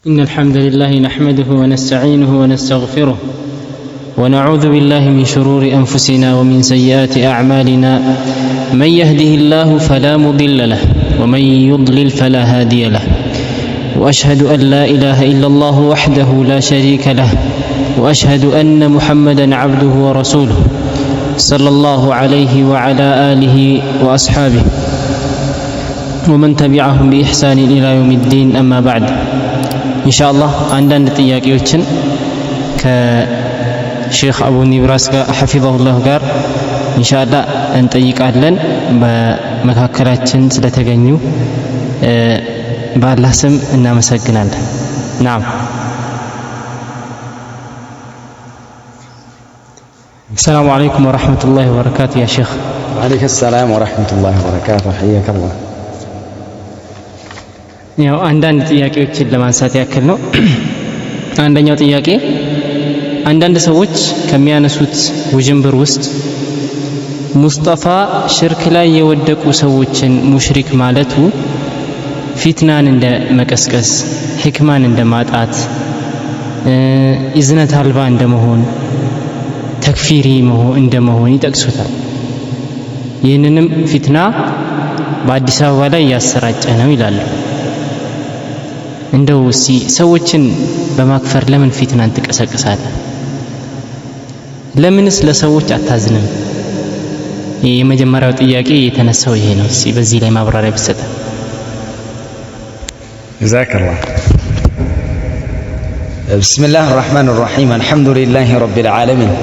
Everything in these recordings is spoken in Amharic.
إن الحمد لله نحمده ونستعينه ونستغفره ونعوذ بالله من شرور أنفسنا ومن سيئات أعمالنا من يهده الله فلا مضل له ومن يضلل فلا هادي له وأشهد أن لا إله إلا الله وحده لا شريك له وأشهد أن محمدا عبده ورسوله صلى الله عليه وعلى آله وأصحابه ومن تبعهم بإحسان إلى يوم الدين أما بعد إن شاء الله عندنا ጥያቄዎችን ከሼክ አቡ ኒብራስ ጋር حفظه ጋር ኢንሻአላህ እንጠይቃለን። በመካከላችን ስለተገኙ በአላህ ስም እናመሰግናለን። ናም السلام عليكم ورحمة الله وبركاته يا شيخ. وعليك السلام ورحمة الله وبركاته حياك الله. ያው አንዳንድ ጥያቄዎችን ለማንሳት ያክል ነው። አንደኛው ጥያቄ አንዳንድ ሰዎች ከሚያነሱት ውጅንብር ውስጥ ሙስጠፋ ሽርክ ላይ የወደቁ ሰዎችን ሙሽሪክ ማለቱ ፊትናን እንደ መቀስቀስ፣ ሕክማን እንደ ማጣት፣ ኢዝነት አልባ እንደመሆን፣ ተክፊሪ እንደመሆን ይጠቅሱታል። ይህንንም ፊትና በአዲስ አበባ ላይ ያሰራጨ ነው ይላሉ። እንደው እስቲ ሰዎችን በማክፈር ለምን ፊትናን ትቀሰቅሳለህ? ለምንስ ለሰዎች አታዝንም? የመጀመሪያው ጥያቄ የተነሳው ይሄ ነው። እስቲ በዚህ ላይ ማብራሪያ ብትሰጥ። جزاك الله. بسم الله الرحمن الرحيم. الحمد لله رب العالمين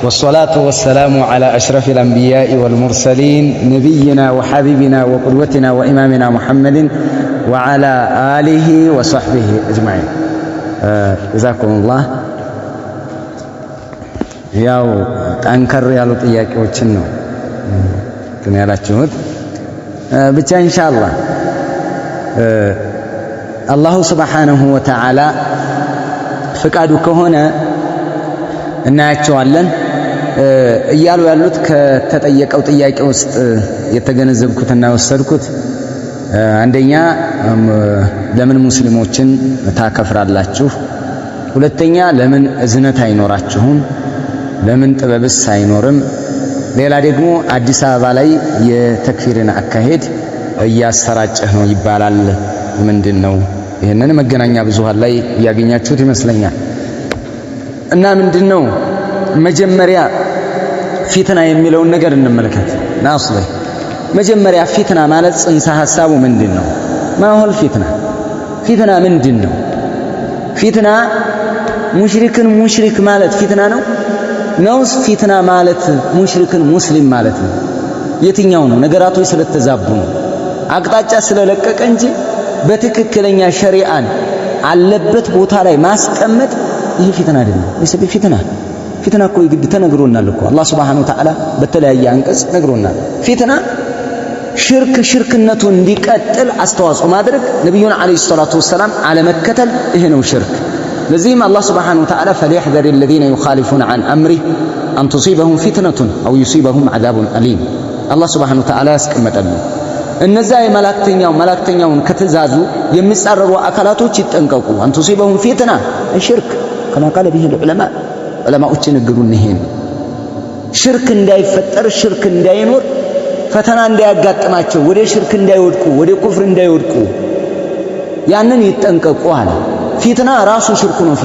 والصلاة والسلام على أشرف الأنبياء والمرسلين نبينا وحبيبنا وقدوتنا وإمامنا محمد وعلى آله وصحبه أجمعين. جزاكم الله. ያው ጠንከር ያሉ ጥያቄዎችን ነው ግን ያላችሁት ብቻ ኢንሻአላህ አላሁ ሱብሓነሁ ወተዓላ ፍቃዱ ከሆነ እናያቸዋለን። እያሉ ያሉት ከተጠየቀው ጥያቄ ውስጥ የተገነዘብኩትና ወሰድኩት አንደኛ ለምን ሙስሊሞችን ታከፍራላችሁ? ሁለተኛ ለምን እዝነት አይኖራችሁም? ለምን ጥበብስ አይኖርም? ሌላ ደግሞ አዲስ አበባ ላይ የተክፊርን አካሄድ እያሰራጨህ ነው ይባላል። ምንድነው? ይሄንን መገናኛ ብዙሃን ላይ ያገኛችሁት ይመስለኛል። እና ምንድነው መጀመሪያ ፊትና የሚለውን ነገር እንመልከት። ናስለ መጀመሪያ ፊትና ማለት ጽንሰ ሐሳቡ ምንድነው? ማሁል ፊትና ፊትና ምንድነው? ፊትና ሙሽሪክን ሙሽሪክ ማለት ፊትና ነው ነውስ ፊትና ማለት ሙሽሪክን ሙስሊም ማለት ነው? የትኛው ነው? ነገራቶች ስለተዛቡ ነው አቅጣጫ ስለለቀቀ እንጂ በትክክለኛ ሸሪዓን አለበት ቦታ ላይ ማስቀመጥ ይህ ፊትና አይደለም። ይሰብ ፊትና እኮ ይግድ ተነግሮናል እኮ አላህ Subhanahu Wa Ta'ala በተለያየ አንቀጽ ነግሮናል። ፊትና ሽርክነቱ እንዲቀጥል አስተዋጽኦ ማድረግ፣ ነብዩን አለይሂ ሰላቱ ወሰላም አለመከተል ይሄ ነው ሽርክ። ለዚህም አላህ Subhanahu Wa Ta'ala فليحذر الذين يخالفون عن امره ان تصيبهم فتنه او يصيبهم عذاب اليم አላህ Subhanahu Wa Ta'ala ያስቀመጠልን እነዛ መላእክተኛውን ከተዛዙ የሚጻረሩ አካላቶች ይጠንቀቁ። ان تصيبهم فتنه الشرك كما قال به العلماء ዑለማዎች ንግሩን ይሄን ሽርክ እንዳይፈጠር ሽርክ እንዳይኖር ፈተና እንዳያጋጥማቸው ወደ ሽርክ እንዳይወድቁ ወደ ኩፍር እንዳይወድቁ ያንን ይጠንቀቁ አለ። ፊትና ራሱ ሽርኩ ነው።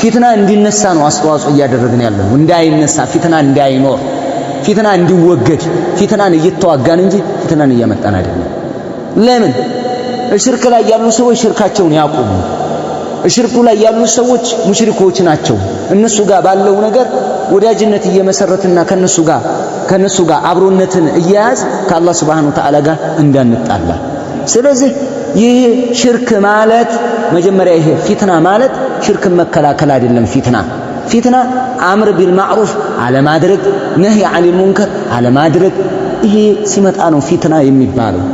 ፊትና እንዲነሳ ነው አስተዋጽኦ እያደረግን ያለው። እንዳይነሳ ፊትና እንዳይኖር ፊትና እንዲወገድ ፊትናን እየተዋጋን እንጂ ፊትናን እያመጣን አይደለም። ለምን ሽርክ ላይ ያሉ ሰዎች ሽርካቸውን ያቆሙ። ሽርኩ ላይ ያሉ ሰዎች ሙሽሪኮች ናቸው። እነሱ ጋር ባለው ነገር ወዳጅነት እየመሰረትና ከነሱ ጋር አብሮነትን እያያዝ ከአላህ Subhanahu Wa Ta'ala ጋር እንዳንጣላ። ስለዚህ ይህ ሽርክ ማለት መጀመሪያ ይሄ ፊትና ማለት ሽርክን መከላከል አይደለም። ፊትና አምር ቢልማዕሩፍ አለማድረግ፣ ነህይ አኒል ሙንከር አለማድረግ፣ ይሄ ሲመጣ ነው ፊትና የሚባለው።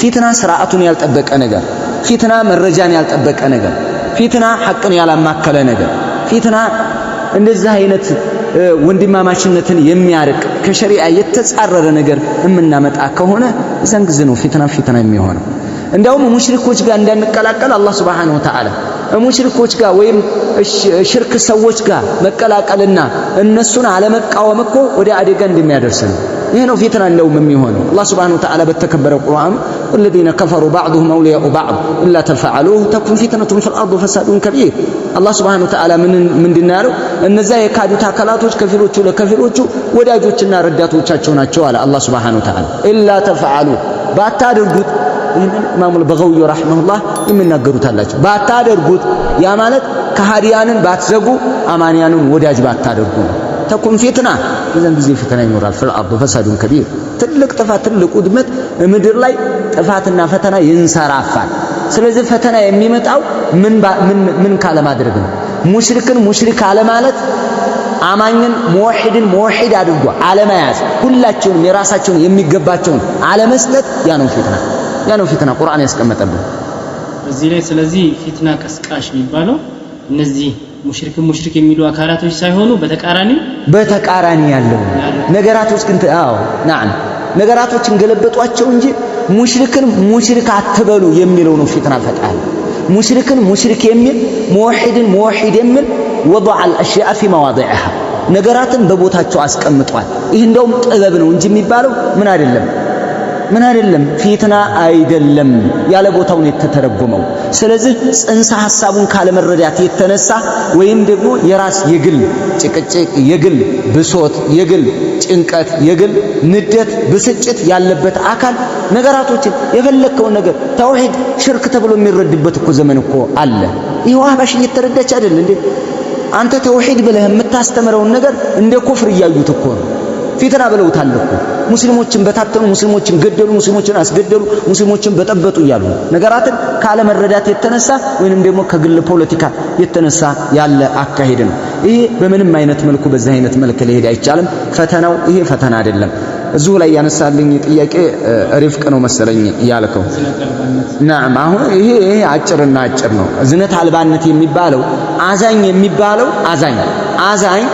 ፊትና ስርዓቱን ያልጠበቀ ነገር፣ ፊትና መረጃን ያልጠበቀ ነገር፣ ፊትና ሐቅን ያላማከለ ነገር፣ ፊትና እንደዚህ አይነት ወንድማማችነትን የሚያርቅ ከሸሪዓ የተጻረረ ነገር የምናመጣ ከሆነ እዛን ጊዜ ነው ፊትና የሚሆነው። እንደውም ሙሽሪኮች ጋር እንዳንቀላቀል አላህ Subhanahu Wa Ta'ala ሙሽሪኮች ጋር ወይም ሽርክ ሰዎች ጋር መቀላቀልና እነሱን አለመቃወም እኮ ወደ አደጋ እንደሚያደርስ ነው። ይሄ ነው ፊትና እንደውም የሚሆነው። አላህ Subhanahu Wa Ta'ala በተከበረው ቁርአን الذين كفروا بعضهم أولياء بعض إلا تفعلوه تكن فتنة في الأرض وفساد كبير الله سبحانه وتعالى من دينارو እነዛ የካዱት አካላቶች ከፊሎቹ ለከፊሎቹ ወዳጆችና ረዳቶቻቸው ናቸው አለ አላህ Subhanahu Wa Ta'ala إلا تفعلوا ባታደርጉት ይሄንን ኢማሙ አልበጋዊ ረሂመሁላህ የሚናገሩት አላቸው ባታደርጉት ያ ማለት ከሃዲያንን ባትዘጉ አማንያንን ወዳጅ ባታደርጉ ተኩን ፊትና በዛን ጊዜ ፊትና ይኖራል ፍልአርዱ ፈሳዱን ከቢር ትልቅ ጥፋት ትልቅ ውድመት ምድር ላይ ጥፋትና ፈተና ይንሰራፋል። ስለዚህ ፈተና የሚመጣው ምን ካለ ማድረግ ነው? ሙሽሪክን ሙሽሪክ አለ ማለት አማኝን ሙወሂድን ሙወሂድ አድርጎ አለመያዝ ሁላቸውንም የራሳቸውን የሚገባቸውን አለመስጠት ያ ነው ፊትና ቁርአን ያስቀመጠልን እዚህ ላይ። ስለዚህ ፊትና ቀስቃሽ የሚባለው እነዚህ ሙሽሪክ የሚሉ አካላቶች ሳይሆኑ በተቃራኒ ያለው ነገራቶች ግን ነገራቶችን ገለበጧቸው እንጂ ሙሽሪክን ሙሽሪክ አትበሉ የሚለው ነው ፊትና ፈጣሪ። ሙሽሪክን ሙሽሪክ የሚል ሙወሂድን ሙወሂድ የሚል ወضع الاشياء في مواضعها ነገራትን በቦታቸው አስቀምጧል። ይህ እንደውም ጥበብ ነው እንጂ የሚባለው ምን አይደለም ፊትና አይደለም ያለ ቦታው ነው የተተረጎመው። ስለዚህ ጽንሰ ሐሳቡን ካለመረዳት የተነሳ ወይም ደግሞ የራስ የግል ጭቅጭቅ የግል ብሶት የግል ጭንቀት የግል ንደት ብስጭት ያለበት አካል ነገራቶችን የፈለከውን ነገር ተውሂድ ሽርክ ተብሎ የሚረድበት እኮ ዘመን እኮ አለ። ይሄው አህባሽ እየተረዳች አይደል እንዴ? አንተ ተውሂድ ብለህ የምታስተምረውን ነገር እንደ ኩፍር እያዩት እኮ ነው። ፊትና ብለውታል እኮ ሙስሊሞችን በታተኑ ሙስሊሞችን ገደሉ ሙስሊሞችን አስገደሉ ሙስሊሞችን በጠበጡ እያሉ ነገራትን ካለ መረዳት የተነሳ ወይንም ደግሞ ከግል ፖለቲካ የተነሳ ያለ አካሄድ ነው። ይሄ በምንም አይነት መልኩ በዛ አይነት መልክ ሊሄድ አይቻልም። ፈተናው ይሄ ፈተና አይደለም። እዚሁ ላይ ያነሳልኝ ጥያቄ ሪፍቅ ነው መሰለኝ ያልከው። ናም አሁን ይሄ አጭር ነው። ዝነት አልባነት የሚባለው አዛኝ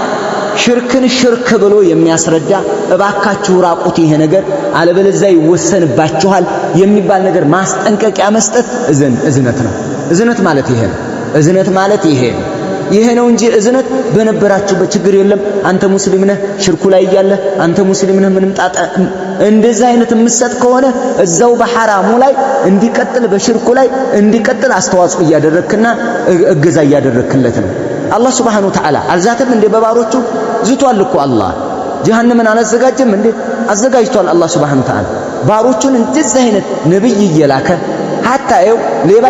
ሽርክን ሽርክ ብሎ የሚያስረዳ እባካችሁ ራቁት ይሄ ነገር አለበለዚያ ይወሰንባችኋል የሚባል ነገር ማስጠንቀቂያ መስጠት እዝነት ነው። እዝነት ማለት ይሄ ነው እንጂ እዝነት በነበራችሁበት ችግር የለም አንተ ሙስሊም ነህ ሽርኩ ላይ እያለ አንተ ሙስሊም ነህ ምንም ጣጣ እንደዛ አይነት የምትሰጥ ከሆነ እዛው በሐራሙ ላይ እንዲቀጥል በሽርኩ ላይ እንዲቀጥል አስተዋጽኦ እያደረክና እገዛ እያደረክለት ነው። አላህ Subhanahu Wa Ta'ala አልዛተም እንደ በባሮቹ ዝቷል እኮ አላህ ጀሃነምን አላዘጋጀም እንዴ? አዘጋጅቷል አላህ Subhanahu Wa Ta'ala ባሮቹን እንደዚህ አይነት ነብይ እየላከ hatta ሌባ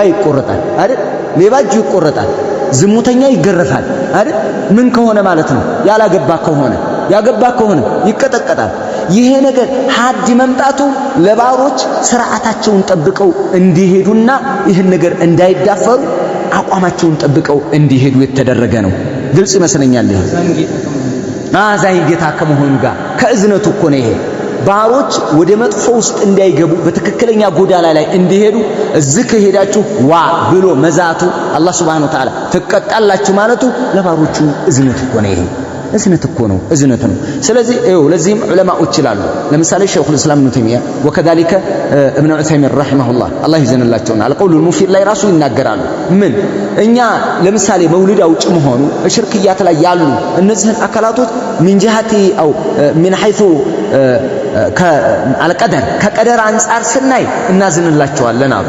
ይቆረጣል አይደል? ሌባ እጁ ይቆረጣል፣ ዝሙተኛ ይገረፋል አይደል? ምን ከሆነ ማለት ነው? ያገባ ከሆነ ይቀጠቀጣል። ይሄ ነገር ሐድ መምጣቱ ለባሮች ስርዓታቸውን ጠብቀው እንዲሄዱና ይህን ነገር እንዳይዳፈሩ አቋማቸውን ጠብቀው እንዲሄዱ የተደረገ ነው። ግልጽ ይመስለኛል። ይሄ አዛኝ ጌታ ከመሆኑ ጋር ከእዝነቱ እኮ ነው። ይሄ ባሮች ወደ መጥፎ ውስጥ እንዳይገቡ በትክክለኛ ጎዳና ላይ እንዲሄዱ እዚህ ከሄዳችሁ ዋ ብሎ መዛቱ አላህ Subhanahu Wa Ta'ala ተቀጣላችሁ ማለቱ ለባሮቹ እዝነት እኮ ነው። ይሄ እዝነት ነው። ስለዚህ ለዚህም ዑለማዎች ይላሉ። ለምሳሌ ሸይኹል ኢስላም ኢብኑ ተይሚያ ወከዛሊከ ኢብኑ ዑሰይሚን ረሂመሁላህ አላህ ይዘንላቸውና አልቀውሉል ሙፊድ ላይ ራሱ ይናገራሉ። ምን እኛ ለምሳሌ መውሊድ አውጭ መሆኑ ሽርክያት ላይ ያሉ እነዚህን አካላቶች ሚን ጀሃቲ አው ሚን ሐይቱ ከቀደር አንፃር ስናይ እናዝንላቸዋለን አሉ።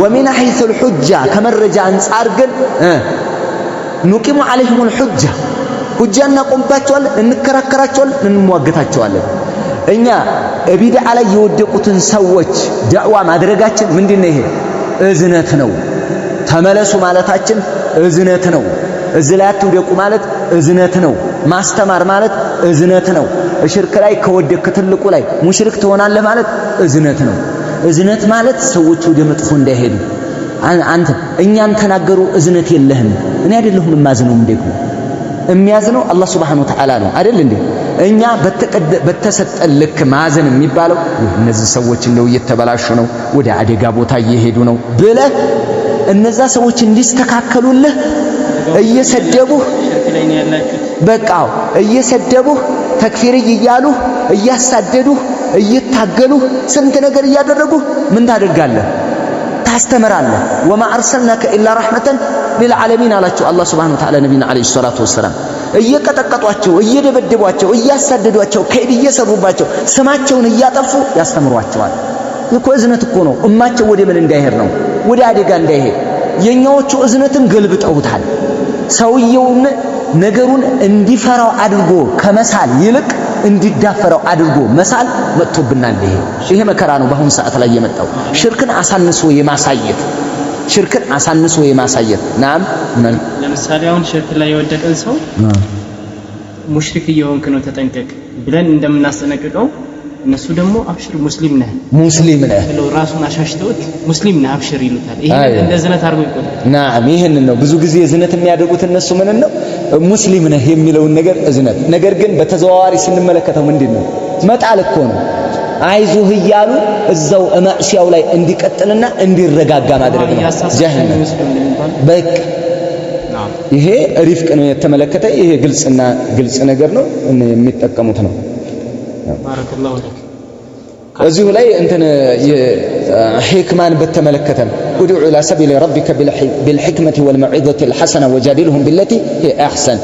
ወሚን ሐይቱል ሑጃ ከመረጃ አንፃር ግን ኑቂሙ ዐለይሂሙል ሑጃ ሁጃ እናቆምባቸዋለን፣ እንከራከራቸዋለን፣ እንሟገታቸዋለን። እኛ ቢድዓ ላይ የወደቁትን ሰዎች ዳዕዋ ማድረጋችን ምንድነው? ይሄ እዝነት ነው። ተመለሱ ማለታችን እዝነት ነው። እዚህ ላይ አትውደቁ ማለት እዝነት ነው። ማስተማር ማለት እዝነት ነው። ሽርክ ላይ ከወደቅ ትልቁ ላይ ሙሽሪክ ትሆናለህ ማለት እዝነት ነው። እዝነት ማለት ሰዎች ወደ መጥፎ እንዳይሄዱ አንተ እኛን ተናገሩ እዝነት የለህም። እኔ አይደለሁም የማዝነው ደግሞ የሚያዝነው አላህ Subhanahu Wa Ta'ala ነው አይደል እንዴ? እኛ በተሰጠን ልክ ማዘን የሚባለው እነዚህ ሰዎች እንደው እየተበላሹ ነው ወደ አደጋ ቦታ እየሄዱ ነው ብለህ እነዛ ሰዎች እንዲስተካከሉልህ እየሰደቡህ በቃ እየሰደቡህ ተክፊር እያሉህ እያሳደዱህ እየታገሉ ስንት ነገር እያደረጉ ምን ታደርጋለህ? ታስተምራለህ። ወማ አርሰልናከ ኢላ ረሕመተን ሊልዓለሚን አላቸው አላህ ሱብሓነሁ ወተዓላ ነቢዩና ዓለይሂ ሰላቱ ወሰላም። እየቀጠቀጧቸው፣ እየደበደቧቸው፣ እያሳደዷቸው፣ ከይድ እየሰሩባቸው፣ ስማቸውን እያጠፉ ያስተምሯቸዋል። እኮ እዝነት እኮ ነው። እማቸው ወደ ምን እንዳይሄድ ነው? ወደ አደጋ እንዳይሄድ። የኛዎቹ እዝነትን ገልብጠውታል። ሰውየውን ነገሩን እንዲፈራው አድርጎ ከመሳል ይልቅ እንዲዳፈረው አድርጎ መሳል መጥቶብናል። ይሄ መከራ ነው በአሁን ሰዓት ላይ የመጣው። ሽርክን አሳንሶ የማሳየት ናም ለምሳሌ አሁን ሽርክ ላይ የወደቀን ሰው ሙሽሪክ እየሆንክ ነው ተጠንቀቅ ብለን እንደምናስጠነቅቀው እነሱ ደግሞ አብሽር ሙስሊም ነህ ብለው ራሱን አሻሽተውት ሙስሊም ነህ አብሽር ይሉታል። ይሄ እንደ ዝነት አድርጎ ይቆጥራል። ናም ይሄንን ነው ብዙ ጊዜ ዝነት የሚያደርጉት እነሱ ምን ነው ሙስሊም ነህ የሚለውን ነገር እዝነት። ነገር ግን በተዘዋዋሪ ስንመለከተው ምንድነው መጣል እኮ ነው። አይዞህ እያሉ እዛው ማዕሲያው ላይ እንዲቀጥልና እንዲረጋጋ ማድረግ ነው። ጀሃነም በቃ ይሄ ሪፍቅ ነው የተመለከተ። ይሄ ግልጽ ነገር ነው የሚጠቀሙት ነው። ባረከላሁ ለክ እዚሁ ላይ እንትን ሕክማን በተመለከተ ادع الى سبيل ربك بالحكمه والموعظه الحسنه وجادلهم بالتي هي احسن።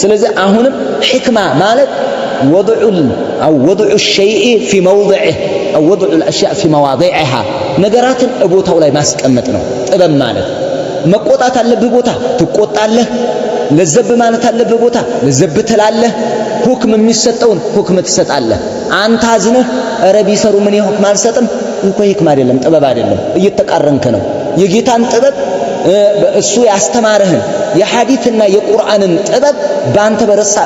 ስለዚህ አሁንም ሕክማ ማለት وضع الشيء في موضعه او وضع الاشياء في مواضعها ነገራትን ቦታው ላይ ማስቀመጥ ነው ጥበብ ማለት። መቆጣት አለብህ ቦታ ትቆጣለህ፣ ለዘብ ማለት አለብህ ቦታ ለዘብ ትላለህ፣ ሁክም የሚሰጠውን ሁክም ትሰጣለህ። አንተ አዝነህ ኧረ ቢሰሩ ምን ሁክም አልሰጥም እንኳን ህክማ አይደለም ጥበብ አይደለም፣ እየተቃረንክ ነው። የጌታን ጥበብ እሱ ያስተማረህን የሐዲስና የቁርአንን ጥበብ በአንተ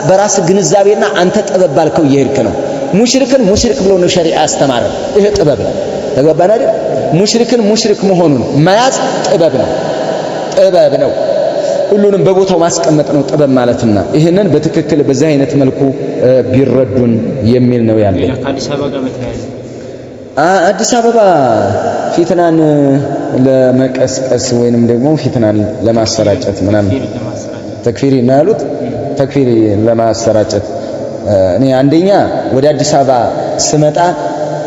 በራስ ግንዛቤና አንተ ጥበብ ባልከው እየሄድክ ነው። ሙሽሪክን ሙሽሪክ ብሎ ነው ሸሪዓ ያስተማረ። ይሄ ጥበብ ነው። ተገባን አይደል? ሙሽሪክን ሙሽሪክ መሆኑን መያዝ ጥበብ ነው። ሁሉንም በቦታው ማስቀመጥ ነው ጥበብ ማለትና ይሄንን በትክክል በዛ አይነት መልኩ ቢረዱን የሚል ነው ያለው። አዲስ አበባ ጋር በተያያዘ አዲስ አበባ ፊትናን ለመቀስቀስ ወይንም ደግሞ ፊትናን ለማሰራጨት ምናምን ተክፊሪ ነው ያሉት። ተክፊሪ ለማሰራጨት እኔ አንደኛ ወደ አዲስ አበባ ስመጣ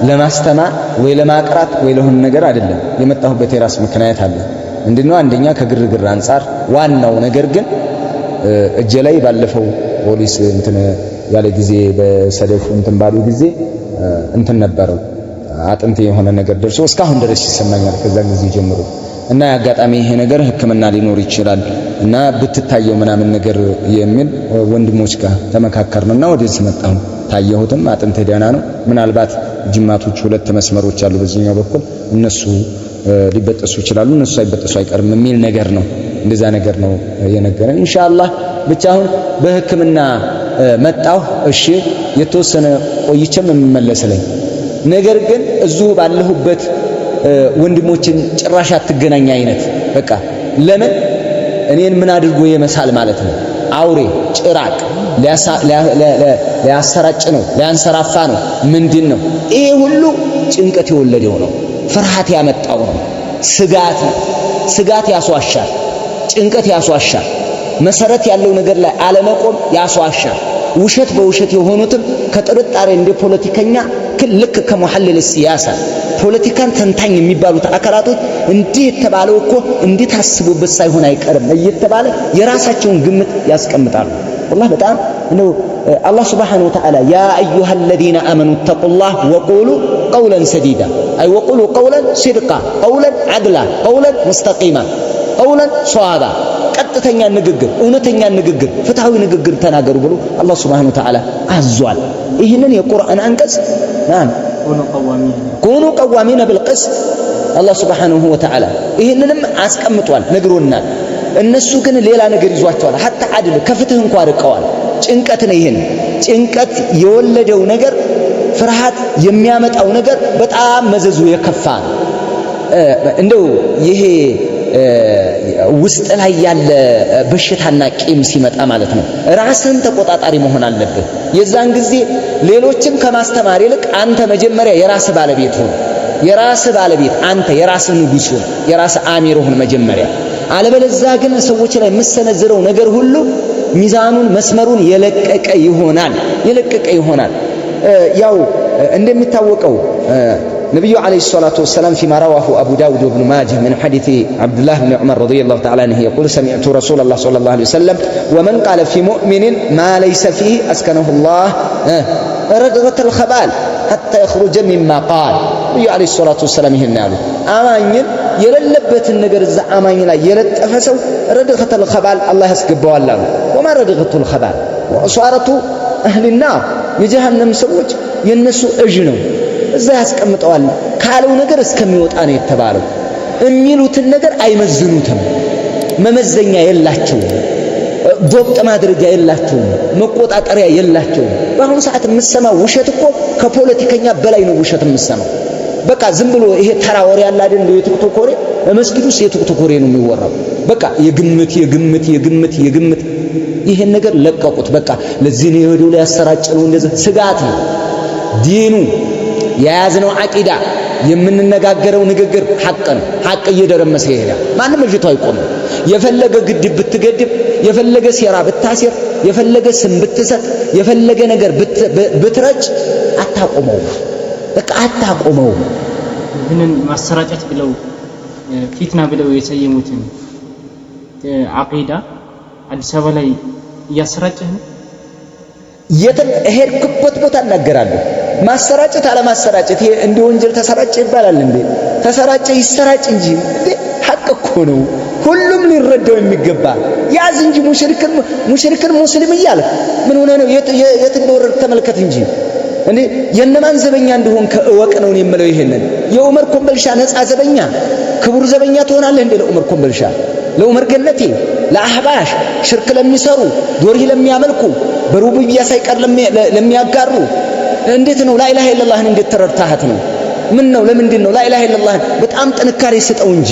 ለማስተማር ወይ ለማቅራት ወይ ለሆነ ነገር አይደለም የመጣሁበት የራስ ምክንያት አለ። ምንድነው? አንደኛ ከግርግር አንፃር፣ ዋናው ነገር ግን እጄ ላይ ባለፈው ፖሊስ እንትን ያለ ጊዜ በሰደፉ እንትን ባሉ ጊዜ እንትን ነበረው አጥንት የሆነ ነገር ደርሶ እስካሁን ድረስ ይሰማኛል ከዛን ጊዜ ጀምሮ እና ያጋጣሚ ይሄ ነገር ሕክምና ሊኖር ይችላል እና ብትታየው ምናምን ነገር የሚል ወንድሞች ጋር ተመካከርንና ወደዚህ መጣሁ። ታየሁትም አጥንት ደህና ነው። ምናልባት ጅማቶች ሁለት መስመሮች አሉ በዚህኛው በኩል እነሱ ሊበጠሱ ይችላሉ፣ እነሱ ሳይበጠሱ አይቀርም የሚል ነገር ነው። እንደዛ ነገር ነው የነገረን። ኢንሻአላህ ብቻ አሁን በሕክምና መጣሁ። እሺ የተወሰነ ቆይቼም የምመለስልኝ ነገር ግን እዚሁ ባለሁበት ወንድሞችን ጭራሽ አትገናኝ አይነት በቃ ለምን እኔን ምን አድርጎ የመሳል ማለት ነው። አውሬ ጭራቅ ሊያሰራጭ ነው፣ ሊያንሰራፋ ነው። ምንድን ነው ይሄ ሁሉ? ጭንቀት የወለደው ነው፣ ፍርሃት ያመጣው ነው። ስጋት ያስዋሻል፣ ጭንቀት ያስዋሻል፣ መሰረት ያለው ነገር ላይ አለመቆም ያስዋሻል። ውሸት በውሸት የሆኑትም ከጥርጣሬ እንደ ፖለቲከኛ ልክ ከመሐለል ሲያሳ ፖለቲካን ተንታኝ የሚባሉት አካላቶች እንዲህ የተባለው እኮ እንዴት አስቡበት ሳይሆን አይቀርም እየተባለ የራሳቸውን ግምት ያስቀምጣሉ። والله በጣም ነው አላህ Subhanahu Wa Ta'ala ያ አዩሃ الذين آمنوا اتقوا الله وقولوا قولا سديدا أي وقولوا قولا صدقا قولا عدلا قولا مستقيما قولا صوابا ቀጥተኛ ንግግር፣ እውነተኛ ንግግር፣ ፍትሃዊ ንግግር ተናገሩ ብሎ አላህ Subhanahu Wa Ta'ala አዟል። ይህንን የቁርአን አንቀጽ ኩኑ ቀዋሚና ቢልቅስት አላህ Subhanahu Wa Ta'ala ይህንንም አስቀምጧል፣ ነግሮናል። እነሱ ግን ሌላ ነገር ይዟቸዋል። ሐታ አድል ከፍትህ እንኳን ርቀዋል። ጭንቀት ነው። ይሄን ጭንቀት የወለደው ነገር ፍርሃት የሚያመጣው ነገር በጣም መዘዙ የከፋ ነው። እንደው ይሄ ውስጥ ላይ ያለ በሽታና ቂም ሲመጣ ማለት ነው ራስን ተቆጣጣሪ መሆን አለብህ። የዛን ጊዜ ሌሎችን ከማስተማር ይልቅ አንተ መጀመሪያ የራስ ባለቤት ሁን። የራስ ባለቤት አንተ የራስ ንጉስ ሁን፣ የራስ አሚር ሁን መጀመሪያ። አለበለዚያ ግን ሰዎች ላይ የምሰነዝረው ነገር ሁሉ ሚዛኑን መስመሩን የለቀቀ ይሆናል። ያው እንደሚታወቀው ነብዩ አለይሂ ሰላቱ ወሰላም فيما رواه أبو داود وابن ماجه من حديث عبد الله بن عمر رضي الله تعالى عنه يقول سمعت رسول الله صلى الله عليه وسلم ومن قال في مؤمن ما ليس فيه أسكنه الله رغبة الخبال حتى يخرج مما قال ነብዩ አለይሂ ሰላቱ ወሰላም ይሄን ያሉ አማኝን የሌለበትን ነገር እዛ አማኝ ላይ የለጠፈ ሰው ረድኸተል ኸባል አላህ ያስገባዋል አሉ። ወማ ረድኸቱል ኸባል ወሷረቱ አህሊና የጀሃነም ሰዎች የነሱ እጅ ነው እዛ ያስቀምጠዋል ካለው ነገር እስከሚወጣ ነው የተባለው። የሚሉትን ነገር አይመዝኑትም፣ መመዘኛ የላቸውም፣ ዶብጥ ማድረጊያ የላቸውም፣ መቆጣጠሪያ የላቸውም። በአሁኑ ሰዓት የምትሰማው ውሸት እኮ ከፖለቲከኛ በላይ ነው ውሸት የምትሰማው። በቃ ዝም ብሎ ይሄ ተራ ወሬ ያለ አይደል የቲክቶክ ወሬ መስጊድ ውስጥ የቲክቶክ ወሬ ነው የሚወራው። በቃ የግምት ይሄን ነገር ለቀቁት። በቃ ለዚህ ነው የሄደው ላይ ያሰራጨው እንደዚህ ስጋት ነው። ዲኑ የያዝነው አቂዳ የምንነጋገረው ንግግር ሐቅ ነው። ሐቅ እየደረመሰ ይሄዳል። ማንም እጅቶ አይቆምም። የፈለገ ግድብ ብትገድብ፣ የፈለገ ሴራ ብታሴር፣ የፈለገ ስም ብትሰጥ፣ የፈለገ ነገር ብትረጭ አታቆመው። በቃ አታቆመው። ይህንን ማሰራጨት ብለው ፊትና ብለው የሰየሙትን አቂዳ አዲስ አበባ ላይ እያሰራጨህ ነው። የትም ሄድኩበት ቦታ እናገራለሁ። ማሰራጨት አለማሰራጨት ይሄ እንደ ወንጀል ተሰራጨ ይባላል እንዴ? ተሰራጨ ይሰራጭ እንጂ ሐቅ እኮ ነው። ሁሉም ሊረዳው የሚገባ ያዝ እንጂ ሙሽሪክን ሙስሊም እያልክ ምን ሆነ ነው? የት እንደወረድክ ተመልከት እንጂ እንዴ የነማን ዘበኛ እንደሆን ከእወቅ ነው የምለው። ይሄንን የዑመር ኮምበልሻ ነፃ ዘበኛ ክቡር ዘበኛ ትሆናለህ እንዴ? ለዑመር ኮምበልሻ፣ ለዑመር ገነቴ፣ ለአህባሽ ሽርክ ለሚሰሩ ዶርሂ ለሚያመልኩ በሩብያ ሳይቀር ለሚያጋሩ እንዴት ነው ላኢላሃ ኢላላህን እንዴት ተረድታሃት ነው? ምን ነው ለምንድን ነው ላኢላሃ ኢላላህን በጣም ጥንካሬ ስጠው እንጂ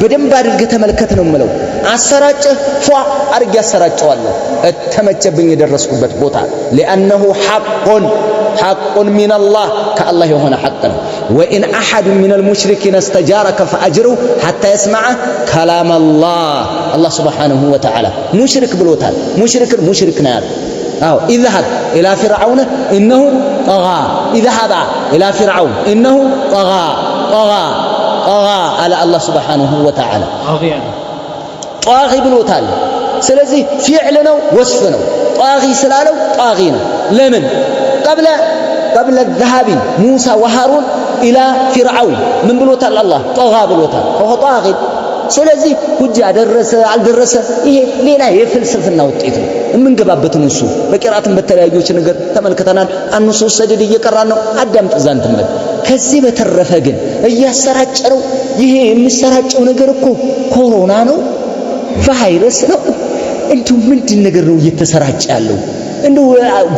በደንብ አድርገህ ተመልከት ነው የምለው። አሰራጨ ፏ አድርጌ አሰራጨዋለሁ ተመቸብኝ የደረስኩበት ቦታ لأنه حق من الله كالله يهون حقا وإن أحد من المشركين استجارك فأجره حتى يسمع كلام الله سبحانه وتعالى. مشرك بلوتال مشرك نار اذهب إلى فرعون إنه طغى اذهب إلى فرعون إنه طغى على الله سبحانه وتعالى طاغي بلوتال ስለዚህ ፊዕል ነው ወስፍ ነው። ጣጊ ስላለው ጣጊ ነው። ለምን قبل الذهاب موسى وهارون إلى فرعون من ብሎታል? አላህ طغى ብሎታል። هو طاغي። ስለዚህ ሁጃ ደረሰ አልደረሰ ይሄ ሌላ የፍልስፍና ውጤት ነው። የምንገባበት ነው። እሱ በቂራአትን በተለያዩች ነገር ተመልክተናል። አንሱ ሰደድ እየቀራን ነው። አዳምጥ ዛንተም ከዚህ በተረፈ ግን እያሰራጨው ይሄ የሚሰራጨው ነገር እኮ ኮሮና ነው፣ ቫይረስ ነው። እንዴው ምንድን ነገር ነው እየተሰራጨ ያለው? እንዴው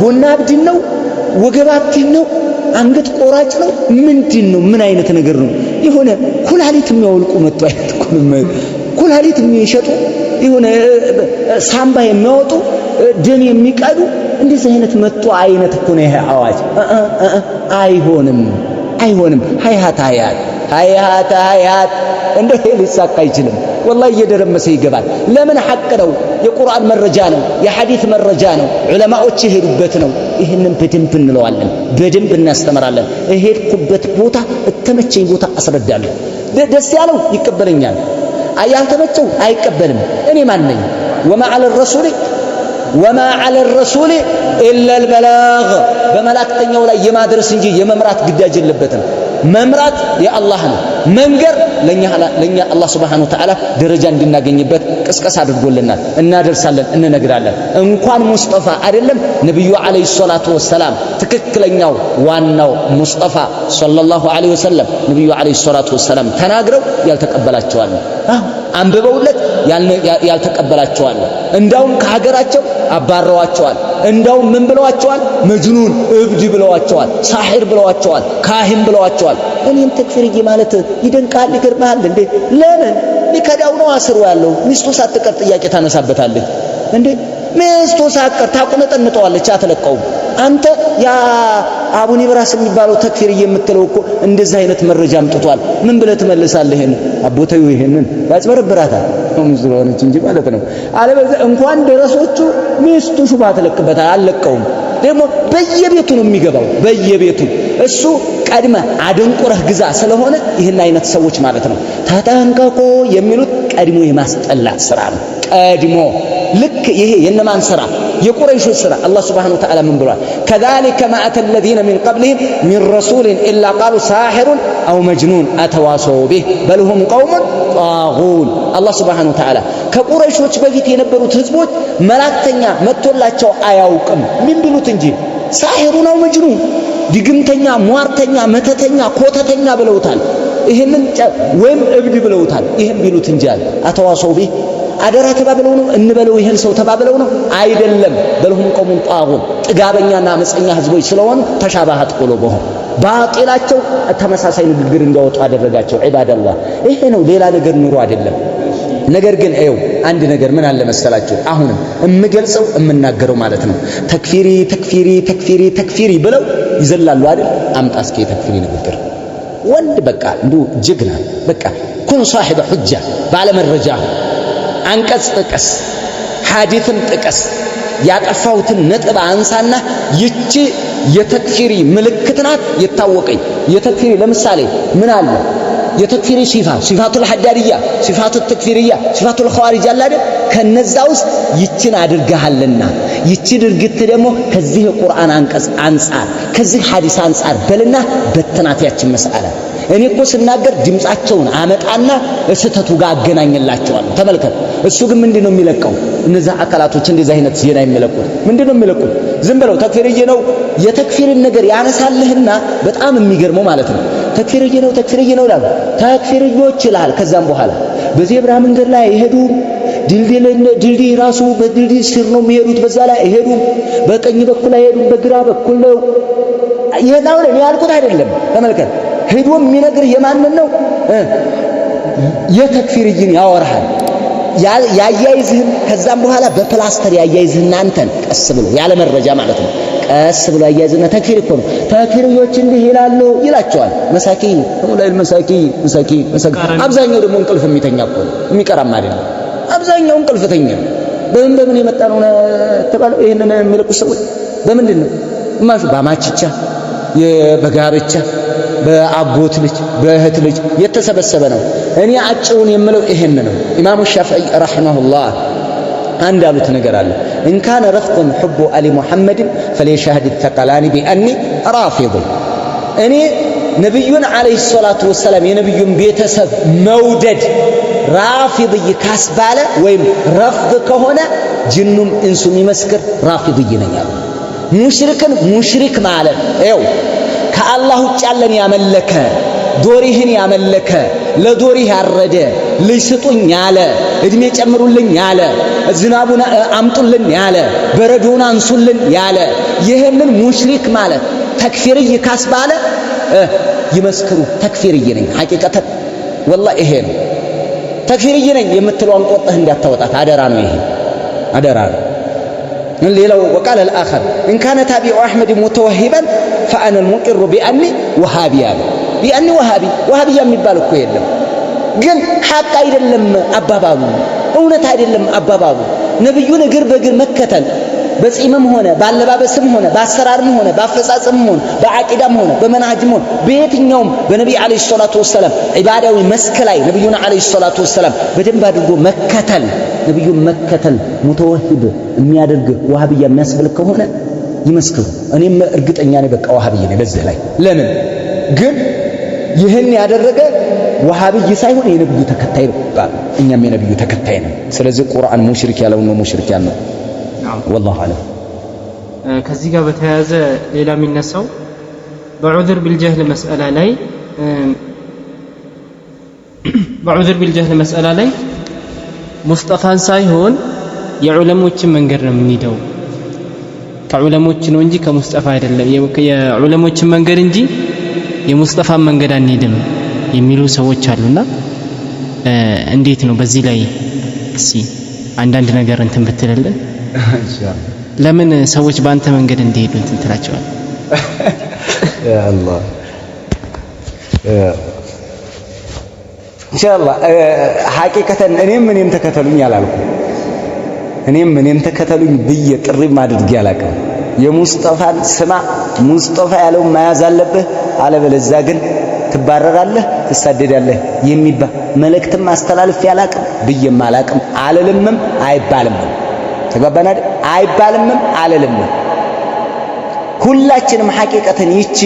ጎናብድን ነው፣ ወገባብድን ነው፣ አንገት ቆራጭ ነው፣ ምንድን ነው? ምን አይነት ነገር ነው? የሆነ ኩላሊት የሚያወልቁ መጥቶ አይነት ኩላሊት የሚሸጡ የሆነ ሳምባ የሚያወጡ ደም የሚቀዱ እንደዚህ አይነት መጥቶ አይነት እኮ ነው ይሄ አዋጅ። አይሆንም ሃያት እንደው ሊሳካ አይችልም። والله እየደረመሰ ይገባል። ለምን ሐቅ ነው፣ የቁርአን መረጃ ነው፣ የሐዲስ መረጃ ነው፣ ዑለማዎች የሄዱበት ነው። ይሄንን በደንብ እንለዋለን፣ በደንብ እናስተምራለን። እሄድኩበት ቦታ እተመቸኝ ቦታ አስረዳለሁ። ደስ ያለው ይቀበለኛል፣ ያልተመቸው አይቀበልም። እኔ ማን ነኝ? وما على الرسول إلا البلاغ በመላእክተኛው ላይ የማድረስ እንጂ የመምራት ግዳጅ የለበትም። መምራት የአላህ ነው። መንገር ለኛ አላህ Subhanahu Wa Ta'ala ደረጃ እንድናገኝበት ቅስቀሳ አድርጎልናል። እናደርሳለን፣ እንነግራለን። እንኳን ሙስጠፋ አይደለም ነብዩ አለይሂ ሰላቱ ወሰላም ትክክለኛው ዋናው ሙስጠፋ ሰለላሁ ዐለይሂ ወሰለም ነብዩ አለይሂ ሰላቱ ወሰላም ተናግረው ያልተቀበላቸዋል፣ አንብበውለት ያልተቀበላቸዋል። እንዳውም ከሀገራቸው አባረዋቸዋል። እንዳውም ምን ብለዋቸዋል? መጅኑን እብድ ብለዋቸዋል፣ ሳሒር ብለዋቸዋል፣ ካህን ብለዋቸዋል። እኔም ተክፊርዬ ማለት ይደንቃል፣ ይገርማል እንዴ? ለምን ሊከዳው ነው አስሩ ያለው? ሚስቱ ሳትቀር ጥያቄ ታነሳበታለች እንዴ? ሚስቱ ሳትቀር ታቁነጠንጠዋለች፣ አትለቀውም። አንተ ያ አቡኒ ብራስ የሚባለው ተክፊርዬ የምትለው እኮ እንደዚህ አይነት መረጃ አምጥቷል። ምን ብለህ ትመልሳለህ? ይሄን አቦታዩ ይሄንን ያጭበረብራታል ነው ስለሆነች እንጂ ማለት ነው። አለበለዚያ እንኳን ደረሶቹ ሚስቱ ሹባ ትለቅበታል። አልለቀውም ደግሞ በየቤቱ ነው የሚገባው በየቤቱ እሱ ቀድመ አደንቆረህ ግዛ ስለሆነ ይህን አይነት ሰዎች ማለት ነው ተጠንቀቁ የሚሉት ቀድሞ የማስጠላት ስራ ነው ቀድሞ ልክ ይሄ የነማን ስራ የቁረይሾች ስራ አላህ Subhanahu Wa Ta'ala ምን ብሏል كذلك ما أتى الذين من قبلهم من رسول إلا قالوا ساحر أو مجنون أتواصوا به بل هم قوم طاغون الله Subhanahu Wa Ta'ala ከቁረይሾች በፊት የነበሩት ህዝቦች መላእክተኛ መጥቶላቸው አያውቅም ምን ቢሉት እንጂ ሳሂሩ ነው መጅኑን ድግምተኛ ሟርተኛ መተተኛ ኮተተኛ ብለውታል ይሄንን ወይም እብድ ብለውታል ይሄን ቢሉት እንጂ አተዋሰው ቢ አደራ ተባብለው ነው እንበለው ይሄን ሰው ተባብለው ነው አይደለም በልሁም ቆሙን ጣጉን ጥጋበኛና አመፀኛ ህዝቦች ስለሆኑ ተሻባሃት ቁሉብሁም ባጢላቸው ተመሳሳይ ንግግር እንዲያወጡ አደረጋቸው ዒባደላህ ይሄ ነው ሌላ ነገር ኑሮ አይደለም ነገር ግን አይው አንድ ነገር ምን አለ መሰላችሁ አሁንም እምገልጸው እምናገረው ማለት ነው ተክፊሪ ብለው ይዘላሉ አይደል አምጣ እስኪ ተክፊሪ ንግግር ወንድ በቃ እንዱ ጅግና በቃ ኩን صاحب حجه ባለ መረጃ አንቀጽ ጥቀስ ሐዲስን ጥቀስ ያጠፋውትን ነጥብ አንሳና ይቺ የተክፊሪ ምልክት ናት የታወቀኝ የተክፊሪ ለምሳሌ ምን አለ የተክፊሪ ሲፋቱል ሐዳሪያ ሲፋቱል ተክፊሪያ ሲፋቱል ኸዋሪጅ አለ አይደል ከነዛ ውስጥ ይችን አድርገሃልና ይቺ ድርጊት ደግሞ ከዚህ ቁርአን አንቀጽ አንፃር ከዚህ ሐዲስ አንፃር በልና በትናት ያችን መስአላ እኔ እኮ ስናገር ድምጻቸውን አመጣና እስተቱ ጋር አገናኝላቸዋለሁ ተመልከት እሱ ግን ምንድነው የሚለቀው እነዛ አካላቶች እንደዛ አይነት ዜና የሚለቁት ምንድነው የሚለቁት ዝም ብለው ተክፊርዬ ነው የተክፊርን ነገር ያነሳልህና በጣም የሚገርመው ማለት ነው ተክፊርዬ ነው ይላል ተክፊርዮች ይላል ከዛም በኋላ በዜብራ መንገድ ላይ ይሄዱ ድልድይ ራሱ በድልድይ ስር ነው የሚሄዱት በዛ ላይ ይሄዱ በቀኝ በኩል አይሄዱ በግራ በኩል ነው ይሄዳው ነው ያልኩት አይደለም ተመልከት ሄዶ የሚነግርህ የማንን ነው የተክፊርይን ያወራሃል ያያይዝህን ከዛም በኋላ በፕላስተር ያያይዝህና አንተን ቀስ ብሎ ያለ መረጃ ማለት ነው ቀስ ብሎ ያያይዝና ተክፊር እኮ ነው ተክፊርዮች እንዲህ ይላሉ ይላቸዋል መሳኪን ወላሂ መሳኪን አብዛኛው ደግሞ እንቅልፍ የሚተኛ እኮ የሚቀራም አይደለም አብዛኛው እንቅልፍተኛ በምን የመጣ ነው ተባለው ይሄንን የሚለቁ ሰዎች በምንድን ነው ማሹ ባማችቻ በጋብቻ በአጎት ልጅ በእህት ልጅ የተሰበሰበ ነው እኔ አጭሩን የምለው ይሄን ነው ኢማሙ ሻፊዒ ረሂመሁላህ አንድ ያሉት ነገር አለ ان كان رفض حب ال محمد فليشهد الثقلان باني رافض እኔ ነብዩን አለይሂ ሰላቱ ወሰለም የነብዩን ቤተሰብ መውደድ ራፊድይ ካስባለ ወይም ረፍድ ከሆነ ጅኑም እንሱም ይመስክር ራፊድይ ነኝ አሉ ሙሽሪክን ሙሽሪክ ማለት ይው ከአላህ ውጭ ያለን ያመለከ ዶሪህን ያመለከ ለዶሪህ ያረደ ልጅ ስጡኝ ያለ እድሜ ጨምሩልኝ ያለ ዝናቡን አምጡልን ያለ በረዶውን አንሱልን ያለ ይሄንን ሙሽሪክ ማለት ተክፊርይ ካስባለ ይመስክሩ ተክፊርይ ነኝ ሐቂቀተን ወላሂ ይሄ ነው ተክፊርይ ነኝ የምትለውን ቆጥህ እንዳታወጣት አደራ ነው ይሄ አደራ ነው ሌላው وقال الاخر ان كان تابع احمد متوهبا فانا المقر باني وهابي የሚባል እኮ የለም ግን ሐቅ አይደለም አባባሉ እውነት አይደለም አባባሉ ነብዩን እግር በእግር መከተል በጺምም ሆነ ባለባበስም ሆነ በአሰራርም ሆነ በአፈጻጸምም ሆነ በአቂዳም ሆነ በመናጅም ሆነ በየትኛውም በነብዩ አለይሂ ሰላቱ ወሰለም ኢባዳዊ መስክ ላይ ነብዩን አለይሂ ሰላቱ ወሰለም በደንብ አድርጎ መከተል ነብዩን መከተል ሙተወሂብ የሚያደርግ ወሃቢያ የሚያስብል ከሆነ ይመስክሩ እኔም እርግጠኛ ነኝ በቃ ወሃቢይ ነኝ በዚህ ላይ ለምን ግን ይሄን ያደረገ ወሃቢይ ሳይሆን የነብዩ ተከታይ ነው እኛም የነብዩ ተከታይ ነን ስለዚህ ቁርአን ሙሽሪክ ያለው ነው ሙሽሪክ ያለው والله اعلم ከዚህ ጋር በተያያዘ ሌላ የሚነሳው በዑذር بالجهل መስአላ ላይ ሙስጠፋን ሳይሆን የዑለሞችን መንገድ ነው የምንሄደው ከዑለሞች ነው እንጂ ከሙስጠፋ አይደለም የዑለሞችን መንገድ እንጂ የሙስጠፋን መንገድ አንሄድም የሚሉ ሰዎች አሉና እንዴት ነው በዚህ ላይ እስኪ አንዳንድ ነገር እንትን ብትልልን ኢንሻአላህ ለምን ሰዎች ባንተ መንገድ እንዲሄዱ እንትን ትላቸዋል ያ አላህ ኢንሻአላህ ሐቂቀተን እኔም ተከተሉኝ አላልኩም እኔም ተከተሉኝ ብዬ ጥሪ ማድረግ ያላቀም የሙስጠፋን ስማ ሙስጠፋ ያለው መያዝ አለብህ አለበለዚያ ግን ትባረራለህ ትሳደዳለህ የሚባል መልእክትም አስተላልፍ ያላቅም ብዬም አላቅም አለልምም አይባልም ተገባና አይባልም አለልም ሁላችንም ሐቂቀተን ይቺ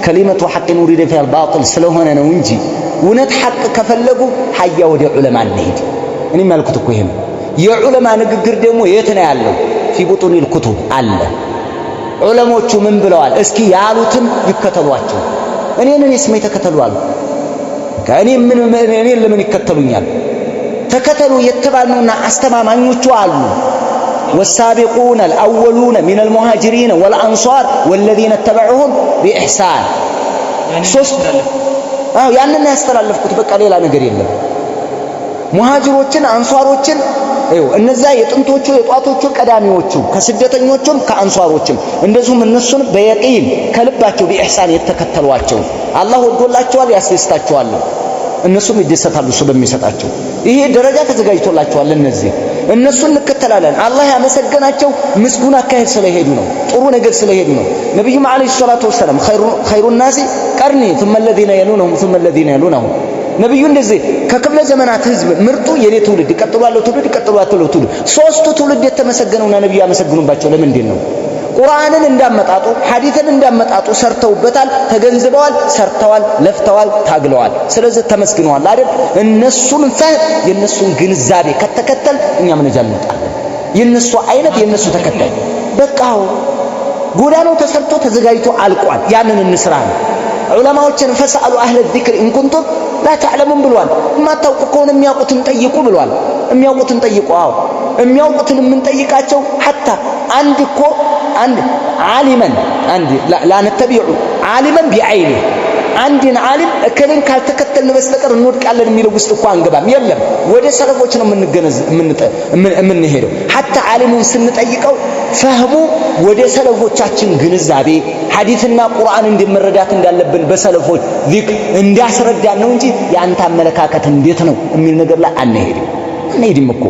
ከሊመቱ ሐቅን ወሪደ ፊል ባጢል ስለሆነ ነው እንጂ እውነት ሐቅ ከፈለጉ ሐያ ወደ ዑለማ እንሂድ እኔ ማልኩት እኮ ይሄ የዑለማ ንግግር ደግሞ የት ነው ያለው في بطون الكتب አለ ዑለሞቹ ምን ብለዋል እስኪ ያሉትን ይከተሏቸው እኔን እስሜ ተከተሏል ከእኔ ለምን ይከተሉኛል ተከተሉ የተባሉና አስተማማኞቹ አሉ والسابقون الأولون من المهاجرين والأنصار والذين اتبعوهم بإحسان ያንን ያስተላልፍኩት በቃ ሌላ ነገር የለም ሙሃጅሮችን አንሷሮችን እነዛ የጥንቶቹ የጧቶቹ ቀዳሚዎቹ ከስደተኞቹም ከአንሷሮችም እንደዚሁም እነሱን በየቂን ከልባቸው በኢህሳን የተከተሏቸው አላህ ወዶላቸዋል ያስደስታቸዋል እነሱም ይደሰታሉ እሱ በሚሰጣቸው ይሄ ደረጃ ተዘጋጅቶላቸዋል እነሱን እንከተላለን አላህ ያመሰገናቸው ምስጉን አካሄድ ስለሄዱ ነው ጥሩ ነገር ስለሄዱ ነው ነብዩ መሐመድ ሰለላሁ ዐለይሂ ወሰለም ኸይሩን ናሲ ቀርኒ ثم الذين يلونهم ثم الذين يلونهم ነብዩ እንደዚህ ከክፍለ ዘመናት ህዝብ ምርጡ የኔ ትውልድ ይቀጥላሉ ትውልድ ሶስቱ ትውልድ የተመሰገነውና ነብዩ ያመሰግኑባቸው ለምንድን ነው ቁርአንን እንዳመጣጡ ሐዲስን እንዳመጣጡ ሰርተውበታል ተገንዝበዋል ሰርተዋል ለፍተዋል ታግለዋል ስለዚህ ተመስግነዋል አይደል እነሱን የነሱን ግንዛቤ ከተከተል እኛ ምን እንጃልጣለን የነሱ አይነት የነሱ ተከታይ በቃው ጎዳናው ተሰርቶ ተዘጋጅቶ አልቋል ያንን እንስራ ዑለማዎችን ፈስአሉ አህለ الذكر ان كنتم لا تعلمون ብሏል ማታውቁ ከሆነ የሚያውቁትን ጠይቁ ብሏል የሚያውቁትን ጠይቁ የሚያውቁትን ምን ጠይቃቸው hatta አንድ ዓሊመን አንድ لا نتبع عالما بعينه አንድን ዓሊም እከሌን ካልተከተልን በስተቀር እንወድቃለን የሚለው ውስጥ እንኳን አንገባም የለም ወደ ሰለፎች ነው የምንሄደው hatta ዓሊሙን ስንጠይቀው ፈህሙ ወደ ሰለፎቻችን ግንዛቤ ሐዲስና ቁርአን እንዲመረዳት እንዳለብን በሰለፎች ዚክር እንዲያስረዳን ነው እንጂ ያንተ አመለካከት እንዴት ነው የሚል ነገር ላይ አንሄድም እኮ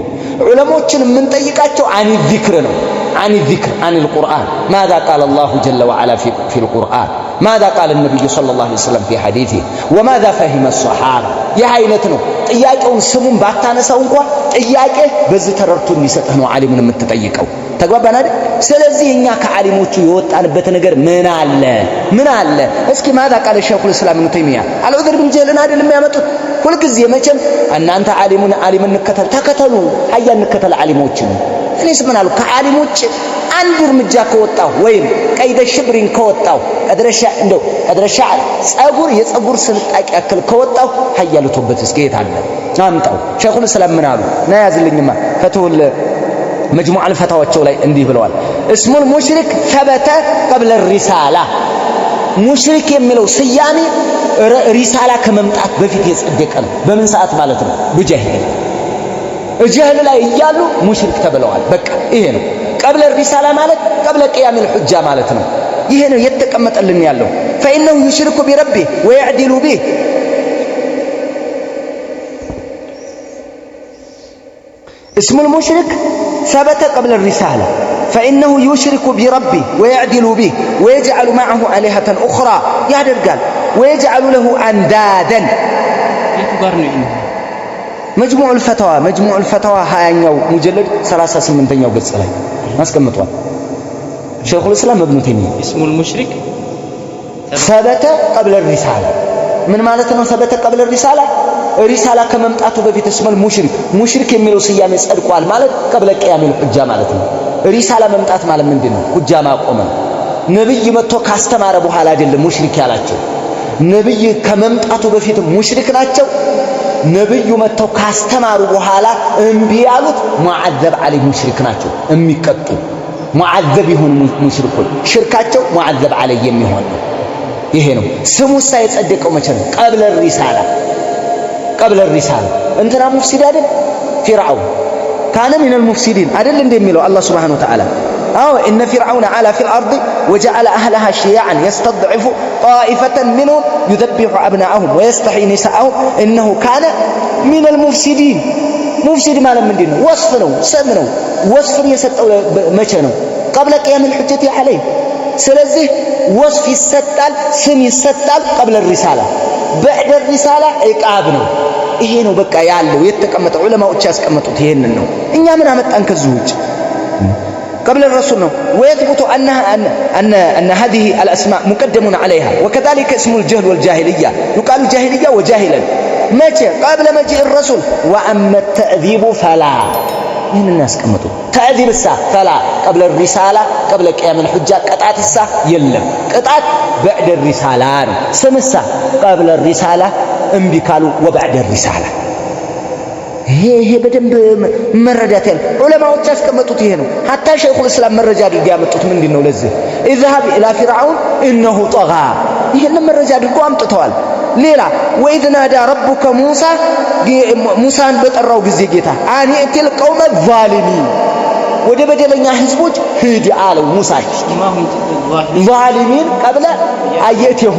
ዑለሞችን የምንጠይቃቸው አን ዚክር ነው عن الذكر عن القرآن ماذا قال الله جل وعلا في القرآن ماذا قال النبي صلى الله عليه وسلم في حديثه وماذا فهم الصحابة يا አይነት ነው ጥያቄውን ስሙን ባታነሳው እንኳን ጥያቄ በዚህ ተረርቶ የሚሰጥህ ነው ዓሊሙን የምትጠይቀው ተግባባን አይደል ስለዚህ እኛ ከዓሊሞቹ የወጣንበት ነገር ምን አለ እስኪ ማዳ ቃል ሸይኹ الاسلام ابن تيميه አልዑذር ቢልጀህል አይደል የሚያመጡት ሁልጊዜ መቼም እናንተ ዓሊሙን ተከተሉ አያ እንከተል ዓሊሞችን እኔስ ምን አልኩ ከዓሊሞች አንድ እርምጃ ከወጣው ወይም ቀይደ ሽብሪን ከወጣው ቀድረሻ ጸጉር የጸጉር ስንጣቂ ያክል ከወጣው ሀያልቶበት እስከየት አለ አምጣው ሸይኹ الاسلام ምን አሉ ናያዝልኝማ ፈትሁል مجموع الفتاوى ላይ እንዲህ ብለዋል اسم المشرك ثبت قبل الرسالة ሙሽሪክ የሚለው ስያሜ ሪሳላ ከመምጣት በፊት የጸደቀ ነው በምን ሰዓት ማለት ነው በጀህል ላይ እያሉ ሙሽሪክ ተብለዋል በቃ ይሄ ነው قبل الرسالة ማለት قبل قيام الحجة ማለት ነው ይሄ ነው የተቀመጠልን ያለው فإنه يشرك بربه ويعدل به اسم المشرك ثبت قبل الرسالة فإنه يشرك بربه ويعدل به ويجعل معه آلهة أخرى يادرقال ويجعل له أندادا مجموع الفتاوى هاينيو مجلد 38 ገጽ ላይ አስቀምጧል شيخ الإسلام ابن تيمية اسم المشرك ثبت قبل الرسالة من معناته ثبت قبل الرسالة رسالة ከመምጣቱ በፊት اسم المشرك የሚለው ስያሜ ጸድቋል ማለት قبل قيام الحجة ማለት ነው ሪሳላ መምጣት ማለት ምንድነው ሁጃ ማቆም ነብይ መጥቶ ካስተማረ በኋላ አይደለም ሙሽሪክ ያላቸው ነብይ ከመምጣቱ በፊት ሙሽሪክ ናቸው ነብዩ መጥተው ካስተማሩ በኋላ እምቢ ያሉት ሙዓዘብ عليه ሙሽሪክ ናቸው የሚቀጡ ሙዓዘብ ይሁን ሙሽሪኩን ሽርካቸው ሙዓዘብ عليه የሚሆን ይሄ ነው ስሙ ሳይጸደቀው መቼ ነው قبل الرسالة انتنا مفسد አይደል فرعون كان من المفسدين አይደል እንደሚለው الله سبحانه وتعالى إن فرعون علا في الأرض وجعل أهلها شيعا يستضعف طائفة منهم يذبح أبناءهم ويستحيي نساءهم إنه كان من المفسدين مفسد ما لم يدين وصفنه سمنه وصف يسطو مچه ነው قبل قيام الحجة عليه ስለዚህ ወስፍ ይሰጣል ስም ይሰጣል قبل الرسالة بعد الرسالة عقاب ነው ይሄ ነው በቃ ያለው የተቀመጠው ዑለማዎች ያስቀመጡት ይሄንን ነው እኛ ምን አመጣን ከዚህ ውጭ قبل الرسول ነው ويثبت أن هذه الأسماء مقدم عليها وكذلك اسم الجهل والجاهلية يقال جاهلية وجاهلا متى قبل مجيء الرسول وأما التأذيب فلا من الناس كمتوا تأذيب الساعة فلا قبل الرسالة قبل قيام الحجة قطعة الساعة يلم قطعة بعد الرسالة سم الساعة قبل الرسالة انبكالوا وبعد الرسالة هي بدنب መረዳት ያለ ዑለማዎች ያስቀመጡት ይሄ ነው حتى شيخ الاسلام መረጃ አድርገው ያመጡት ምንድነው ለዚህ اذهب الى فرعون انه طغى ይሄንን መረጃ አድርገው አምጥተዋል ሌላ وإذ نادى ربك ሙሳን በጠራው ጊዜ ጌታ አን የትል ቀውመ ዛሊሚን ወደ በደለኛ ህዝቦች ሂድ አለው ሙሳ ዛሊሚን قبل አየተሁ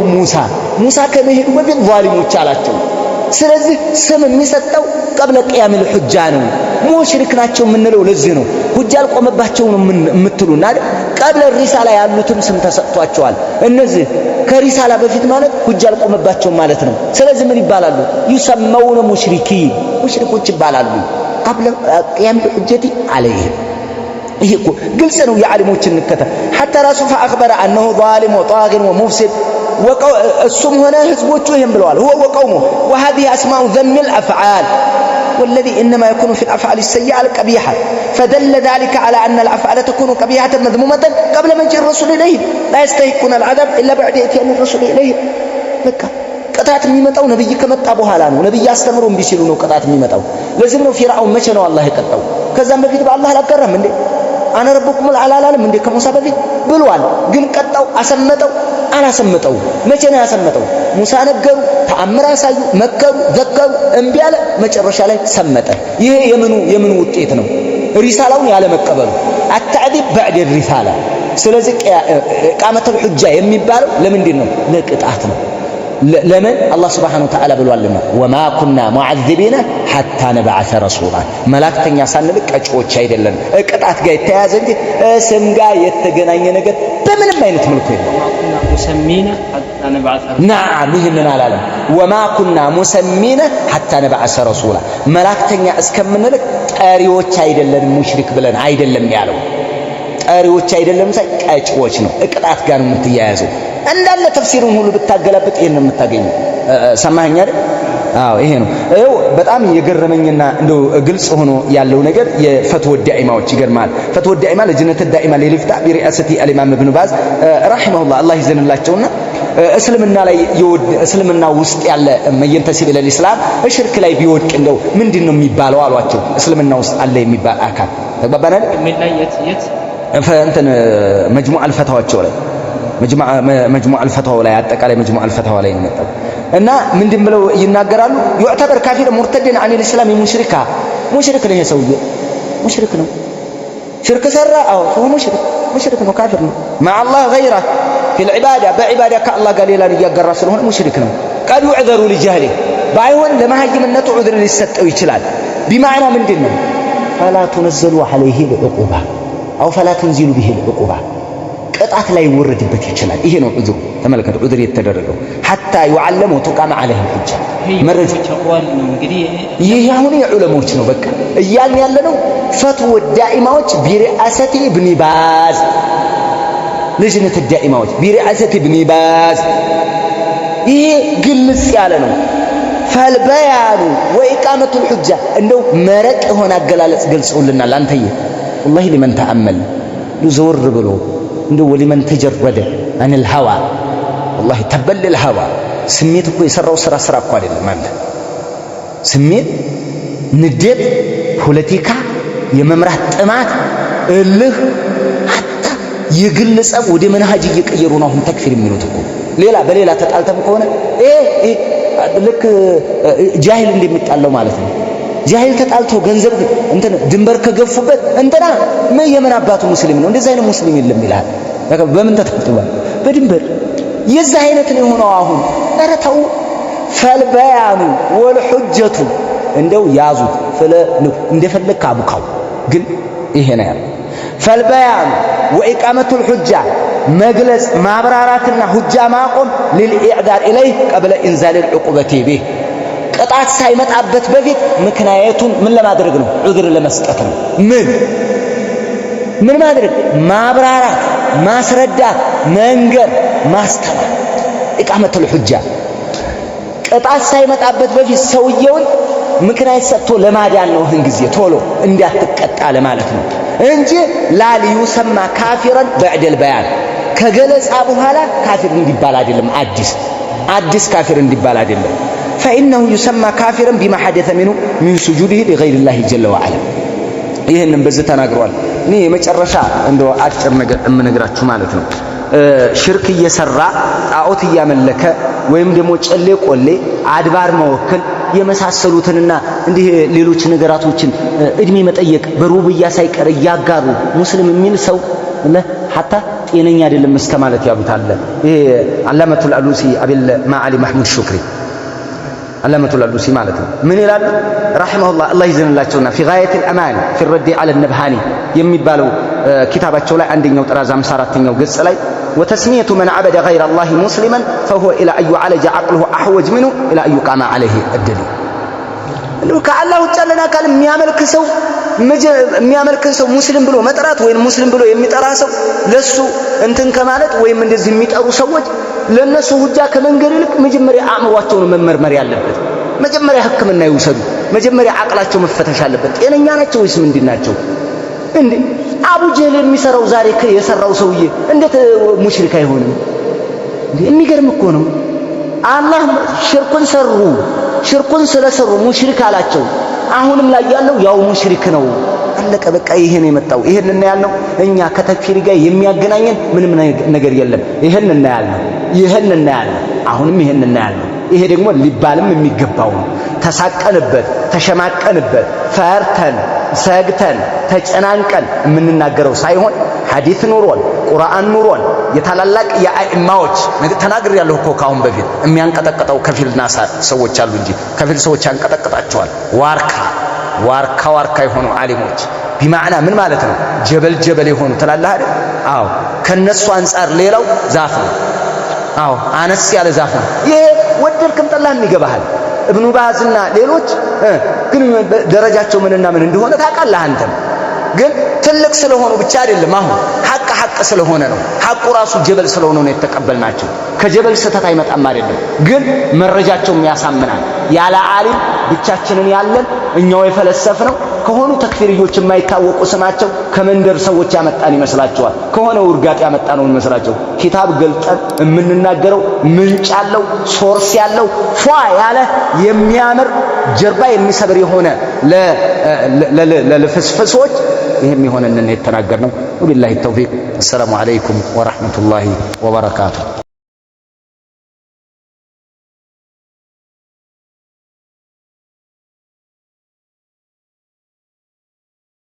ሙሳ ከመሄዱ በፊት ዛሊሞች አላቸው ስለዚህ ስም የሚሰጠው قبل قيام الحجة ነው ሙሽሪክ ናቸው የምንለው ለዚህ ነው ሁጃ አልቆመባቸው ነው የምትሉና قبل الرسالة ያሉትም ስም ተሰጥቷቸዋል እነዚህ ከሪሳላ በፊት ማለት ሁጃ አልቆመባቸው ማለት ነው ስለዚህ ምን ይባላሉ ይሰማውን ሙሽሪኮች ይባላሉ قبل قيام الحجة عليهم ይሄ እኮ ግልጽ ነው የዓሊሞችን ንከተ حتى رسول فأخبر أنه ظالم وطاغ ومفسد السم هنا ህዝቦቹ ይሄን ብለዋል هو وقومه وهذه أسماء ذم الأفعال والذي إنما يكون في الأفعال السيئة القبيحة فدل ذلك على أن الأفعال تكون قبيحة مذمومة قبل مجيء الرسول إليه لا يستحقون العذاب إلا بعد إتيان الرسول إليه بكى ቅጣት የሚመጣው ነብይ ከመጣ በኋላ ነው ነብይ አስተምሮም ቢችሉ ነው ቅጣት የሚመጣው ለዚህም ነው ፊርዓውን መቼ ነው አላህ የቀጣው ከዛም በፊት በአላህ አላቀረም እንዴ አነ ረብኩም አልዓላለም እንዴ ከሙሳ በፊት ብሏል ግን ቀጣው አሰመጠው አላሰመጠው መቼ ነው ያሰመጠው ሙሳ ነገሩ ተአምር አሳዩ መከሩ ዘከሩ እምቢ አለ መጨረሻ ላይ ሰመጠ ይሄ የምኑ ውጤት ነው ሪሳላውን ያለ መቀበሉ አተዕዲብ بعد الرسالة ስለዚህ ቃመተ الحجة የሚባለው ለምንድን ነው ለቅጣት ነው ለምን አላህ Subhanahu Wa Ta'ala ብሏልና وما كنا معذبين حتى نبعث رسولا መላእክተኛ ሳንልክ ቀጮች አይደለም ቅጣት ጋር የተያዘ እንጂ ስም ጋር የተገናኘ ነገር በምንም አይነት መልኩ የለም مسمينا حتى نبعث نعم ይሄንን አላለም وما كنا مسمين حتى نبعث رسولا መላእክተኛ እስከምንልክ ጠሪዎች አይደለም ሙሽሪክ ብለን አይደለም ያለው ጠሪዎች አይደለም ቀጮች ነው ቅጣት ጋር ነው የምትያያዘው እንዳለ ተፍሲሩን ሁሉ ብታገላብጥ ይሄን ነው የምታገኘው ሰማኸኝ አይደል አዎ ይሄ ነው ይኸው በጣም የገረመኝና እንደው ግልጽ ሆኖ ያለው ነገር የፈትወ ዳኢማዎች ይገርማል ፈትወ ዳኢማ ለጅነት ዳኢማ ለሊፍታ ቢሪአሰቲ አልኢማም ኢብኑ ባዝ ረሂመሁላህ አላህ ይዘንላቸውና እስልምና ውስጥ ያለ መየንተሲብ ለልእስላም ሽርክ ላይ ቢወድቅ እንደው ምንድነው የሚባለው አሏቸው እስልምና ውስጥ አለ የሚባል አካል ተግባባናል ምን ላይ የት እንትን መጅሙዕ አልፈታዋቸው ላይ መጅሙዕ አልፈታው ላይ አጠቃላይ መጅሙዕ አልፈታው ላይ ነው መጣው እና ምንድን ብለው ይናገራሉ يعتبر كافر مرتد عن الاسلام ሙሽሪክ ነው ይሄ ሰውዬ ሙሽሪክ ነው ሽርክ ሰራ هو ሙሽሪክ ነው ካፊር ነው مع الله غيره في العباده بعباده كالله قال ሌላ ያገራ ስለሆነ ሙሽሪክ ነው قد يعذر لجهله ባይሆን ለማህይምነቱ ዑذር ሊሰጠው ይችላል بمعنى ምንድነው فلا تنزلوا عليه العقوبه او فلا تنزلوا به العقوبه ቅጣት ላይ ወረድበት ይችላል ይሄ ነው ዑذር ተመልከቱ ዑذር የተደረገው حتى يعلم وتقام عليه الحجه መረጃ ተቋል ነው እንግዲህ ይሄ አሁን የዑለሞች ነው በቃ እያልን ያለነው ፈትወ ዳኢማዎች ቢሪአሰቲ ኢብኑ ባዝ ለጅነት ዳኢማዎች ቢሪአሰቲ ኢብኑ ባዝ ይሄ ግልጽ ያለ ነው ፈልበያኑ ወኢቃመቱ الحجه እንደው መረቅ ሆነ አገላለጽ ገልጸውልናል አንተዬ والله لمن تأمل يزور ብሎ እንደው ولمن تجرد عن الهوى والله تبل الهوى ስሜት እኮ የሰራው ስራ እኮ አይደለም ማለት ስሜት ንዴት ፖለቲካ የመምራት ጥማት እልህ hatta የግልጸብ ወደ መንሃጅ እየቀየሩ ነው አሁን ተክፊር የሚሉት እኮ በሌላ ተጣልተም ከሆነ ልክ ጃሂል እንደሚጣለው ማለት ነው ጃሂል ተጣልቶ ገንዘብ እንትን ድንበር ከገፉበት እንትና የምን አባቱ ሙስሊም ነው እንደዛ አይነት ሙስሊም የለም ይላል በምን ተጣልቷል በድንበር የዛ አይነት ነው የሆነው አሁን ተረተው ፈልበያኑ ወልሁጀቱ እንደው ያዙት እንደፈለክ አቡካው ግን ይሄ ነው ያለው። ፈልበያን ወኢቃመቱል ሁጃ መግለጽ ማብራራትና ሁጃ ማቆም للإعداد إليه قبل إنزال العقوبة به ቅጣት ሳይመጣበት በፊት ምክንያቱን ምን ለማድረግ ነው? ዑذር ለመስጠት ነው። ምን ማድረግ? ማብራራት፣ ማስረዳት፣ መንገር፣ ማስተማር። ኢቃመቱል ሁጃ ቅጣት ሳይመጣበት በፊት ሰውየውን ምክንያት ሰጥቶ ለማዳን ነው። ይህን ጊዜ ቶሎ እንዳትቀጣ ለማለት ነው እንጂ ላሊዩሰማ ካፊረን በዕደል በያን ከገለጻ በኋላ ካፊር እንዲባል አይደለም። አዲስ ካፊር እንዲባል አይደለም። فإنه يسمى كافرا بما حدث منه من سجوده لغير الله جل وعلا ይሄንን በዚህ ተናግሯል። እኔ የመጨረሻ እንደው አጭር ነገር እምነግራችሁ ማለት ነው ሽርክ እየሰራ ጣዖት እያመለከ ወይም ደግሞ ጨሌ ቆሌ አድባር መወከል የመሳሰሉትንና እንዲህ ሌሎች ነገራቶችን እድሜ መጠየቅ በሩብያ ሳይቀር እያጋሩ ሙስሊም የሚል ሰው ለሐታ ጤነኛ አይደለም እስከ ማለት ያሉታል። ይሄ አላመቱል አሉሲ አብል ማዓሊ ማህሙድ ሹክሪ አላመቱል አሉሲ ማለት ነው። ምን ይላል ረሂመሁላህ አላህ ይዘንላቸውና في غاية الأمان في الرد على النبهاني የሚባለው ኪታባቸው ላይ አንደኛው ጥራዝ 54ኛው ገጽ ላይ وتسمية من عبد غير الله مسلما فهو إلى أن يعالج عقله أحوج منه إلى أن يقام عليه الدليل انه كالله تعالى قال የሚያመልክን ሰው ሙስሊም ብሎ መጥራት ወይም ሙስሊም ብሎ የሚጠራ ሰው ለሱ እንትን ከማለት ወይም እንደዚህ የሚጠሩ ሰዎች ለነሱ ሁጃ ከመንገር ይልቅ መጀመሪያ አእምሯቸውን መመርመር ያለበት፣ መጀመሪያ ሕክምና ይወሰዱ፣ መጀመሪያ አቅላቸው መፈተሽ አለበት። ጤነኛ ናቸው ወይስ ምንድን ናቸው? እንዴ አቡ ጀህል የሚሰራው ዛሬ የሰራው ሰውዬ እንዴት ሙሽሪክ አይሆንም? እንዴ የሚገርም እኮ ነው። አላህ ሽርኩን ስለሰሩ ሙሽሪክ አላቸው። አሁንም ላይ ያለው ያው ሙሽሪክ ነው። አለቀ በቃ። ይሄ ነው የመጣው። ይሄን ያልነው እኛ ከተክፊር ጋር የሚያገናኘን ምንም ነገር የለም። ይሄን ያልነው አሁንም ይሄን ያልነው። ይሄ ደግሞ ሊባልም የሚገባው ነው። ተሳቀንበት፣ ተሸማቀንበት፣ ፈርተን ሰግተን ተጨናንቀን የምንናገረው ሳይሆን ሐዲስ ኑሮን ቁርአን ኑሮን የታላላቅ የአኢማዎች ተናግር ያለው እኮ ካሁን በፊት የሚያንቀጠቅጠው ከፊልና ሰዎች አሉ እንጂ ከፊል ሰዎች ያንቀጠቅጣቸዋል። ዋርካ የሆኑ ዓሊሞች ቢማዕና ምን ማለት ነው? ጀበል የሆኑ ትላለህ አይደል? አዎ ከነሱ አንፃር ሌላው ዛፍ ነው። አዎ አነስ ያለ ዛፍ ነው። ይሄ ወደድክም ጠላህም ይገባሃል። እብኑ ባዝና ሌሎች ግን ደረጃቸው ምንና ምን እንደሆነ ታውቃለህ። አንተም ግን ትልቅ ስለሆኑ ብቻ አይደለም። አሁን ሐቅ ስለሆነ ነው። ሐቁ ራሱ ጀበል ስለሆነ ነው የተቀበልናቸው። ከጀበል ስህተት አይመጣም አይደለም፣ ግን መረጃቸውም ያሳምናል። ያለ ዓሊም ብቻችንን ያለን እኛው የፈለሰፍነው ከሆኑ ተክፊርዮች የማይታወቁ ስማቸው ከመንደር ሰዎች ያመጣን ይመስላቸዋል። ከሆነ ውርጋጥ ያመጣነው ይመስላቸው። ኪታብ ገልጠን የምንናገረው ምንጭ ያለው ሶርስ ያለው ፏ ያለ የሚያምር ጀርባ የሚሰብር የሆነ ለፍስፍሶች ይሄም የሆነንን የተናገርነው። ወቢላሂ ተውፊቅ። አሰላሙ አለይኩም ወራህመቱላሂ ወበረካቱሁ።